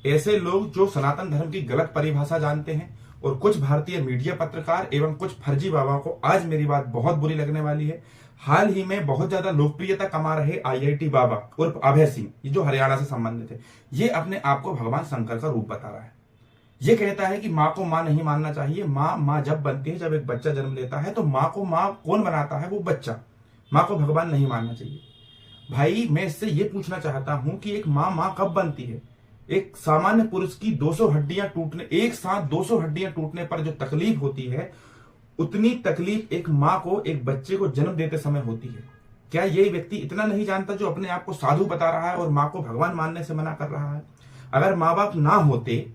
ऐसे लोग जो सनातन धर्म की गलत परिभाषा जानते हैं और कुछ भारतीय मीडिया पत्रकार एवं कुछ फर्जी बाबाओं को आज मेरी बात बहुत बुरी लगने वाली है। हाल ही में बहुत ज्यादा लोकप्रियता कमा रहे आईआईटी बाबा उर्फ अभय सिंह, ये जो हरियाणा से संबंधित है, ये अपने आप को भगवान शंकर का रूप बता रहा है। ये कहता है कि माँ को माँ नहीं मानना चाहिए। माँ जब बनती है, जब एक बच्चा जन्म लेता है तो माँ को माँ कौन बनाता है? वो बच्चा। माँ को भगवान नहीं मानना चाहिए। भाई मैं इससे ये पूछना चाहता हूं कि एक माँ कब बनती है? एक सामान्य पुरुष की 200 हड्डियां टूटने, एक साथ 200 हड्डियां टूटने पर जो तकलीफ होती है, उतनी तकलीफ एक माँ को एक बच्चे को जन्म देते समय होती है। क्या ये व्यक्ति इतना नहीं जानता जो अपने आप को साधु बता रहा है और माँ को भगवान मानने से मना कर रहा है? अगर माँ बाप ना होते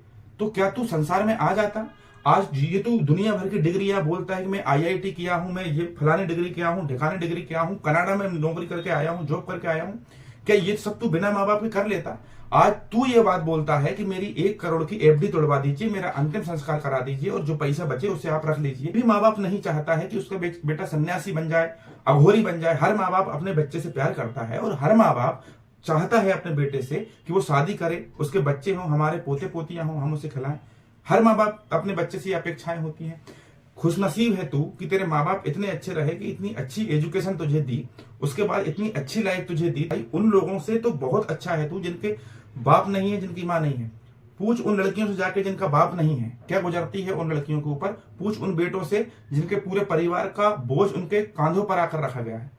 तो क्या तू संसार में आ जाता? आज ये तो दुनिया भर की डिग्रियां बोलता है कि मैं आईआईटी किया हूं, मैं ये फलानी डिग्री किया हूं, ढिकानी डिग्री किया हूं, कनाडा में नौकरी करके आया हूं, जॉब करके आया हूं। क्या ये सब तू बिना माँ बाप के कर लेता? आज तू ये बात बोलता है कि मेरी 1 करोड़ की एफडी तोड़वा दीजिए, मेरा अंतिम संस्कार करा दीजिए और जो पैसा बचे उसे आप रख लीजिए। भी माँ बाप नहीं चाहता है कि उसका बेटा सन्यासी बन जाए, अघोरी बन जाए। हर माँ बाप अपने बच्चे से प्यार करता है और हर माँ बाप चाहता है अपने बेटे से कि वो शादी करे, उसके बच्चे हों, हमारे पोते पोतियां हों, हम उसे खिलाएं। हर माँ बाप अपने बच्चे से अपेक्षाएं होती हैं। खुशनसीब है तू कि तेरे माँ बाप इतने अच्छे रहे कि इतनी अच्छी एजुकेशन तुझे दी, उसके बाद इतनी अच्छी लाइफ तुझे दी। भाई उन लोगों से तो बहुत अच्छा है तू जिनके बाप नहीं है, जिनकी माँ नहीं है। पूछ उन लड़कियों से जाके जिनका बाप नहीं है, क्या गुजरती है उन लड़कियों के ऊपर। पूछ उन बेटों से जिनके पूरे परिवार का बोझ उनके कांधों पर आकर रखा गया है।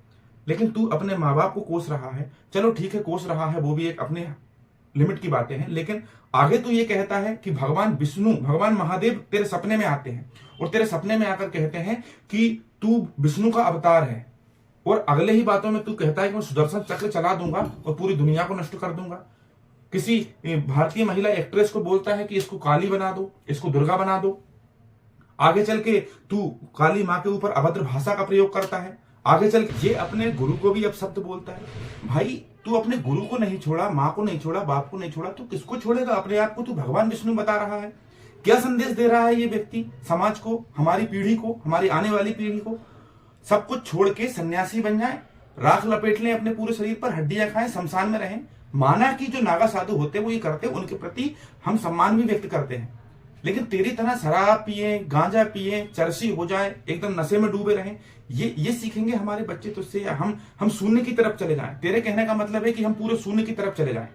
लेकिन तू अपने माँ बाप को कोस रहा है। चलो ठीक है, कोस रहा है, वो भी एक अपने लिमिट की बातें हैं। लेकिन आगे तो ये कहता है कि भगवान विष्णु, भगवान महादेव तेरे सपने में आते हैं और तेरे सपने में आकर कहते हैं कि तू विष्णु का अवतार है। और अगले ही बातों में तू कहता है कि मैं सुदर्शन चक्र चला दूंगा और पूरी दुनिया को नष्ट कर दूंगा। किसी भारतीय महिला एक्ट्रेस को बोलता है कि इसको काली बना दो, इसको दुर्गा बना दो। आगे चल के तू काली माँ के ऊपर अभद्र भाषा का प्रयोग करता है। आगे चल के ये अपने गुरु को भी अपशब्द बोलता है। भाई तू अपने गुरु को नहीं छोड़ा, माँ को नहीं छोड़ा, बाप को नहीं छोड़ा, तू किसको छोड़ेगा? अपने आप को तू भगवान विष्णु बता रहा है। क्या संदेश दे रहा है ये व्यक्ति समाज को, हमारी पीढ़ी को, हमारी आने वाली पीढ़ी को? सब कुछ छोड़ के सन्यासी बन जाए, राख लपेट लें अपने पूरे शरीर पर, हड्डियां खाएं, शमशान में रहें। माना कि जो नागा साधु होते हैं वो ये करते हैं, उनके प्रति हम सम्मान भी व्यक्त करते हैं। लेकिन तेरी तरह शराब पिए, गांजा पिए, चरसी हो जाए, एकदम नशे में डूबे रहें, ये सीखेंगे हमारे बच्चे तुझसे? या हम शून्य की तरफ चले जाएं? तेरे कहने का मतलब है कि हम पूरे शून्य की तरफ चले जाएं।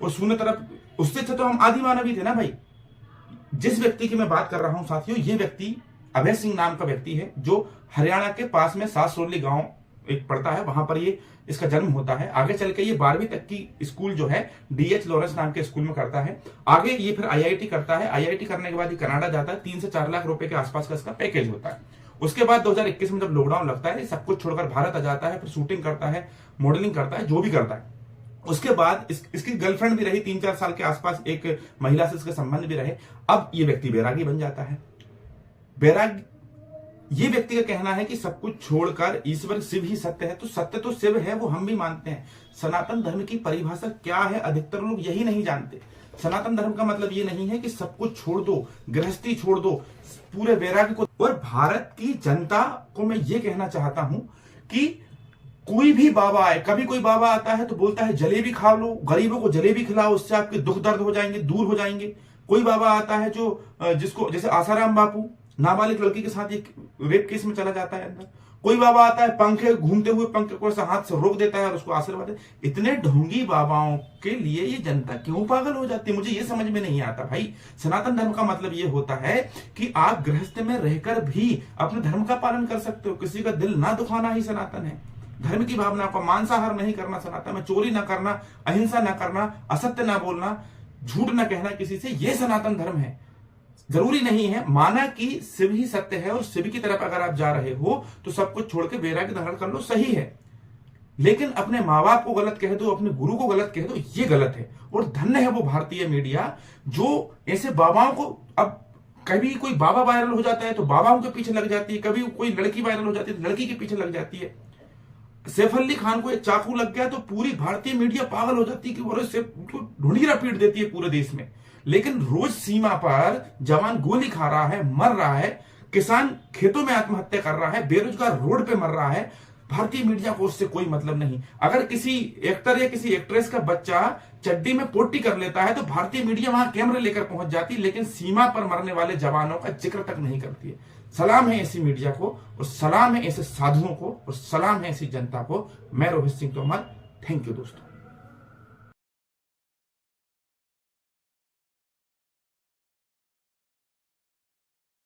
और शून्य तरफ, उससे अच्छा तो हम आदि मानव ही थे ना भाई। जिस व्यक्ति की मैं बात कर रहा हूं साथियों, ये व्यक्ति अभय सिंह नाम का व्यक्ति है जो हरियाणा के पास में सासरोली गांव एक पड़ता है, वहां पर ये इसका जन्म होता है। आगे चल के ये 12वीं तक की स्कूल जो है डीएच लॉरेंस नाम के स्कूल में करता है। आगे ये फिर आईआईटी करता है। आईआईटी करने के बाद ये कनाडा जाता है। 3 से 4 लाख रुपए के आसपास का इसका पैकेज होता है। उसके बाद 2021 में जब लॉकडाउन लगता है, सब कुछ छोड़कर भारत आ जाता है। फिर शूटिंग करता है, मॉडलिंग करता है, जो भी करता है। उसके बाद इसकी गर्लफ्रेंड भी रही 3-4 साल के आसपास, एक महिला से इसके संबंध भी रहे। अब ये व्यक्ति बैरागी बन जाता है। बैराग ये व्यक्ति का कहना है कि सब कुछ छोड़कर ईश्वर शिव ही सत्य है। तो सत्य तो शिव है, वो हम भी मानते हैं। सनातन धर्म की परिभाषा क्या है, अधिकतर लोग यही नहीं जानते। सनातन धर्म का मतलब ये नहीं है कि सब कुछ छोड़ दो, गृहस्थी छोड़ दो, पूरे वैराग्य को। और भारत की जनता को मैं ये कहना चाहता हूं कि कोई भी बाबा आए, कभी कोई बाबा आता है तो बोलता है जलेबी खा लो, गरीबों को जलेबी खिलाओ, उससे आपके दुख दर्द हो जाएंगे, दूर हो जाएंगे। कोई बाबा आता है जो जिसको, जैसे आसाराम बापू नाबालिग लड़की के साथ एक रेप केस में चला जाता है अंदर। कोई बाबा आता है पंखे, घूमते हुए पंखे को हाथ से रोक देता है और उसको आशीर्वाद दे। इतने ढोंगी बाबाओं के लिए ये जनता क्यों पागल हो जाती है? मुझे ये समझ में नहीं आता भाई। सनातन धर्म का मतलब ये होता है कि आप गृहस्थ में रहकर भी अपने धर्म का पालन कर सकते हो। किसी का दिल ना दुखाना ही सनातन है। धर्म की भावना को, मांसाहार नहीं करना सनातन में, चोरी ना करना, अहिंसा ना करना, असत्य ना बोलना, झूठ ना कहना किसी से, ये सनातन धर्म है। जरूरी नहीं है, माना कि शिव ही सत्य है और शिव की तरफ अगर आप जा रहे हो तो सब कुछ छोड़ के वैराग्य धारण कर लो, सही है। लेकिन अपने माँ बाप को गलत कह दो, अपने गुरु को गलत कह दो, ये गलत है। और धन्य है वो भारतीय मीडिया जो ऐसे बाबाओं को, अब कभी कोई बाबा वायरल हो जाता है तो बाबाओं के पीछे लग जाती है, कभी कोई लड़की वायरल हो जाती है तो लड़की के पीछे लग जाती है। सैफ अली खान को एक चाकू लग गया तो पूरी भारतीय मीडिया पागल हो जाती है कि ढूंढीरा पीट देती है पूरे देश में। लेकिन रोज सीमा पर जवान गोली खा रहा है, मर रहा है, किसान खेतों में आत्महत्या कर रहा है, बेरोजगार रोड पे मर रहा है, भारतीय मीडिया को उससे कोई मतलब नहीं। अगर किसी एक्टर या किसी एक्ट्रेस का बच्चा चड्डी में पोटी कर लेता है तो भारतीय मीडिया वहां कैमरे लेकर पहुंच जाती, लेकिन सीमा पर मरने वाले जवानों का जिक्र तक नहीं करती है। सलाम है ऐसी मीडिया को, और सलाम है ऐसे साधुओं को, और सलाम है ऐसी जनता को। मैं रोहित सिंह तोमर। थैंक यू दोस्तों।